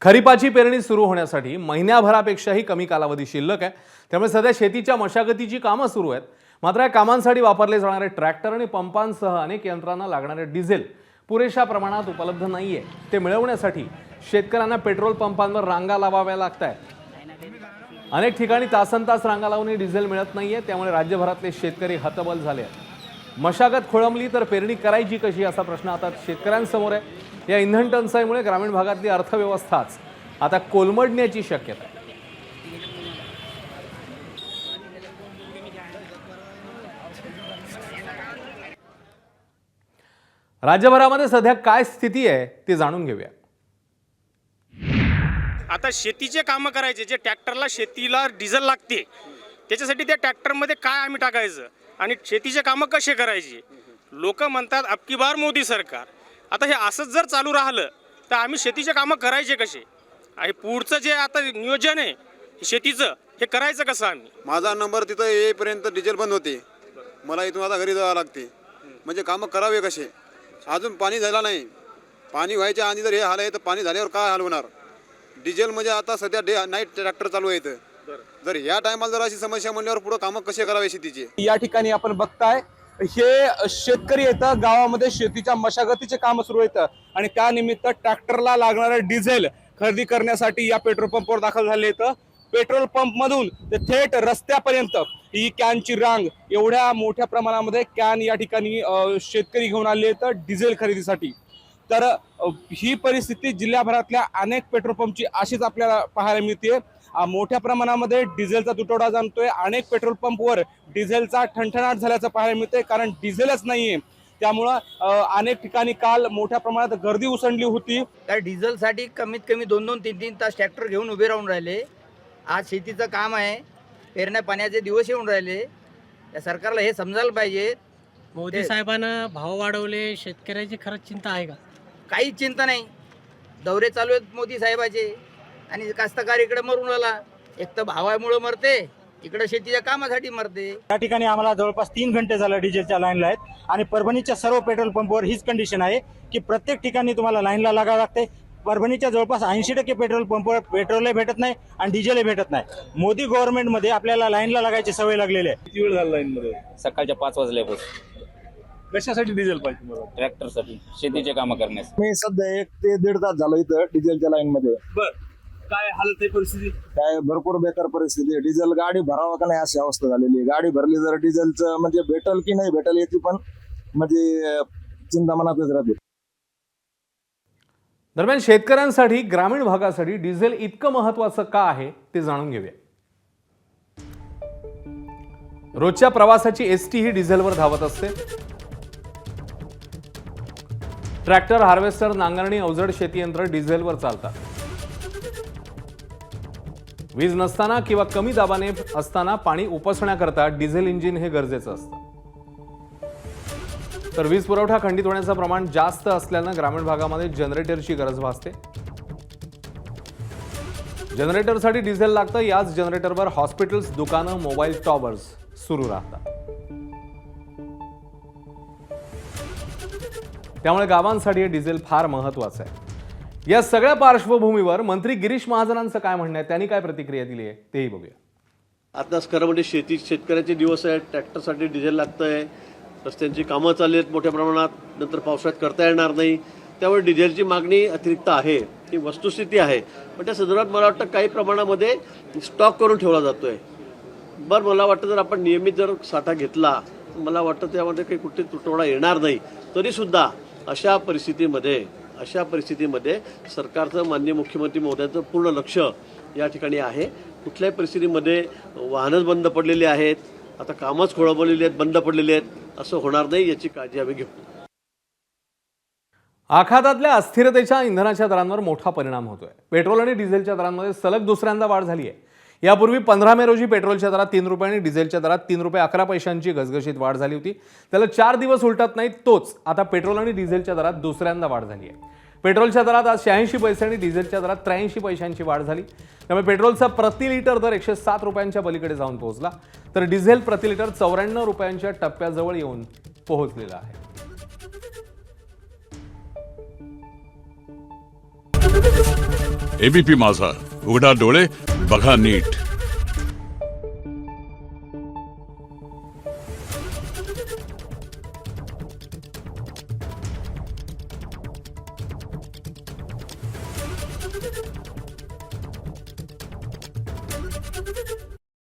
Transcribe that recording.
खरीपाची पेरणी सुरू होण्यासाठी महिन्याभरापेक्षाही कमी कालावधी शिल्लक आहे। त्यामुळे सध्या शेतीच्या मशागतीची कामं सुरू आहेत। मात्र या कामांसाठी वापरले जाणारे ट्रॅक्टर आणि पंपांसह अनेक यंत्रांना लागणारे डिझेल पुरेशा प्रमाणात उपलब्ध नाहीये। ते मिळवण्यासाठी शेतकऱ्यांना पेट्रोल पंपांवर रांगा लावाव्या लागतात। अनेक ठिकाणी तासनतास रांगा लावूनही डिझेल मिळत नाहीये। त्यामुळे राज्यभरातले शेतकरी हतबल झाले आहेत। मशागत खोळंबली तर पेरणी करायची कशी असा प्रश्न आता शेतकऱ्यांसमोर आहे। या इंधन टंचाईमुळे ग्रामीण भागातली अर्थव्यवस्थाच आता कोलमडण्याची शक्यता आहे। राज्यभरामध्ये सध्या काय स्थिती आहे ते जाणून घेऊया। आता शेतीचे कामं करायचे, जे ट्रॅक्टरला शेतीला डिझेल लागते, त्याच्यासाठी त्या ट्रॅक्टरमध्ये काय आम्ही टाकायचं आणि शेतीचे कामं कसे करायचे। लोक म्हणतात अबकी बार मोदी सरकार। आता हे असंच जर चालू राहिलं तर आम्ही शेतीचे कामं करायचे कसे आणि पुढचं जे आता नियोजन आहे शेतीचं हे करायचं कसं आम्ही। माझा नंबर तिथं येईपर्यंत डिझेल बंद होते, मला इथून आता घरी जावं लागते। म्हणजे कामं करावे कसे? अजून पाणी झालं नाही। पाणी व्हायच्या आधी जर हे हाल आहे तर पाणी झाल्यावर काय हाल होणार? डिझेल म्हणजे आता सध्या नाईट ट्रॅक्टर चालू आहे। जर या टायमाला जर अशी समस्या म्हणल्यावर पुढे कामं कसे करावे शेतीचे? या ठिकाणी आपण बघताय हे शेतकरी येतं गावामध्ये शेतीच्या मशागतीचे काम सुरू आहेत आणि त्यानिमित्त ट्रॅक्टरला लागणारं डिझेल खरेदी करण्यासाठी या पेट्रोल पंपवर दाखल झाले आहेत। पेट्रोल पंप मधून ते थेट रस्त्यापर्यंत ही कॅनची रांग, एवढ्या मोठ्या प्रमाणामध्ये कॅन या ठिकाणी शेतकरी घेऊन आले आहेत डिझेल खरेदीसाठी। तर ही परिस्थिती जिल्ह्याभरातल्या अनेक पेट्रोल पंपची अशीच आपल्याला पाहायला मिळते। मोठ्या प्रमाणामध्ये डिझेलचा तुटवडा जाणतोय। अनेक पेट्रोल पंपवर डिझेलचा ठणठणाट झाल्याचं पाहायला मिळतंय, कारण डिझेलच नाहीये। त्यामुळं अनेक ठिकाणी काल मोठ्या प्रमाणात गर्दी उसळली होती। तर डिझेलसाठी कमीत कमी 2-2, 3-3 तास ट्रॅक्टर घेऊन उभे राहून राहिले। आज शेतीचं काम आहे, पेरण्या पाण्याचे दिवस येऊन राहिले। या सरकारला हे समजायला पाहिजे। मोदी साहेबांना भाव वाढवले, शेतकऱ्याची खरंच चिंता आहे का? काहीच चिंता नाही। दौरे चालू आहेत मोदी साहेबाचे आणि कास्तकार इकडे मरून आला। एक तर भावामुळे मरते, इकडे शेतीच्या कामासाठी मरते। या ठिकाणी आम्हाला जवळपास 3 घंटे झालं डिझेलच्या लाईनला आहेत आणि परभणीच्या सर्व पेट्रोल पंपवर हीच कंडिशन आहे की प्रत्येक ठिकाणी तुम्हाला लाईनला लागावं लागते। परभणीच्या जवळपास 80% पेट्रोल पंपवर पेट्रोलही भेटत नाही आणि डिझेलही भेटत नाही। मोदी गव्हर्नमेंटमध्ये आपल्याला लाईनला लागायची सवय लागलेली आहे। किती वेळ झाला लाईनमध्ये? सकाळच्या 5 वाजल्यापासून। कशासाठी डिझेल पाहिजे मला? ट्रॅक्टरसाठी, शेतीचे कामं करण्यासाठी। मी सध्या 1 ते 1.5 तास झालो इथं डिझेलच्या लाईन मध्ये। बर, काय हालत आहे परिस्थिती? काय भरपूर बेकार परिस्थिती आहे। डिझेल गाडी भरावा का नाही अशी अवस्था झालेली आहे। गाडी भरली जर डिझेलचं म्हणजे भेटल की नाही भेटल याची पण म्हणजे चिंता मनातच राहते। दरम्यान शेतकऱ्यांसाठी ग्रामीण भागासाठी डिझेल इतकं महत्त्वाचं का आहे ते जाणून घेऊया। रोजच्या प्रवासाची एसटी ही डिझेलवर धावत असते। ट्रॅक्टर, हार्वेस्टर, नांगरणी, अवजड शेती यंत्र डिझेलवर चालतात। वीज नसताना किंवा कमी दाबाने असताना पाणी उपसण्याकरता डिझेल इंजिन हे गरजेचं असतं। तर वीज पुरवठा खंडित होण्याचं प्रमाण जास्त असल्यानं ग्रामीण भागामध्ये जनरेटरची गरज भासते। जनरेटरसाठी डिझेल लागतं। याच जनरेटरवर हॉस्पिटल्स, दुकानं, मोबाईल टॉवर्स सुरू राहतात। त्यामुळे गावांसाठी हे डिझेल फार महत्त्वाचं आहे। या सगळ्या पार्श्वभूमीवर मंत्री गिरीश महाजनांचं काय म्हणणं आहे, त्यांनी काय प्रतिक्रिया दिली आहे तेही बघूया। आताच खरं म्हणजे शेतकऱ्याचे दिवस आहेत, ट्रॅक्टरसाठी डिझेल लागतंय, रस्त्यांची कामं चालली आहेत मोठ्या प्रमाणात, नंतर पावसाळ्यात करता येणार नाही, त्यामुळे डिझेलची मागणी अतिरिक्त आहे, ही वस्तुस्थिती आहे। पण त्या संदर्भात मला वाटतं काही प्रमाणामध्ये स्टॉक करून ठेवला जातोय। बरं, मला वाटतं जर आपण नियमित जर साठा घेतला मला वाटतं त्यामध्ये काही कुठे तुटवडा येणार नाही। तरीसुद्धा अशा परिस्थितीमध्ये सरकारचं, माननीय मुख्यमंत्री महोदयांचं पूर्ण लक्ष या ठिकाणी आहे। कुठल्याही परिस्थितीमध्ये वाहनच बंद पडलेली आहेत, आता कामच खोळंबलेली आहेत, बंद पडलेली आहेत, असं होणार नाही याची काळजी आम्ही घेऊ। आखातातल्या अस्थिरतेच्या इंधनाच्या दरांवर मोठा परिणाम होतोय। पेट्रोल आणि डिझेलच्या दरांमध्ये सलग दुसऱ्यांदा वाढ झाली आहे। यापूर्वी 15 मे रोजी पेट्रोलच्या दरात 3 रुपये आणि डिझेलच्या दरात 3 रुपये 11 पैशांची घसघशीत वाढ झाली होती। त्याला 4 दिवस उलटत नाहीत तोच आता पेट्रोल आणि डिझेलच्या दरात दुसऱ्यांदा वाढ झाली आहे। पेट्रोलच्या दरात आज 86 पैसे आणि डिझेलच्या दरात 83 पैशांची वाढ झाली। त्यामुळे पेट्रोलचा प्रति लिटर दर 107 रुपयांच्या पलीकडे जाऊन पोहोचला, तर डिझेल प्रति लिटर 94 रुपयांच्या टप्प्याजवळ येऊन पोहोचलेला आहे। एबीपी माझा, उघडा डोळे बघा नीट.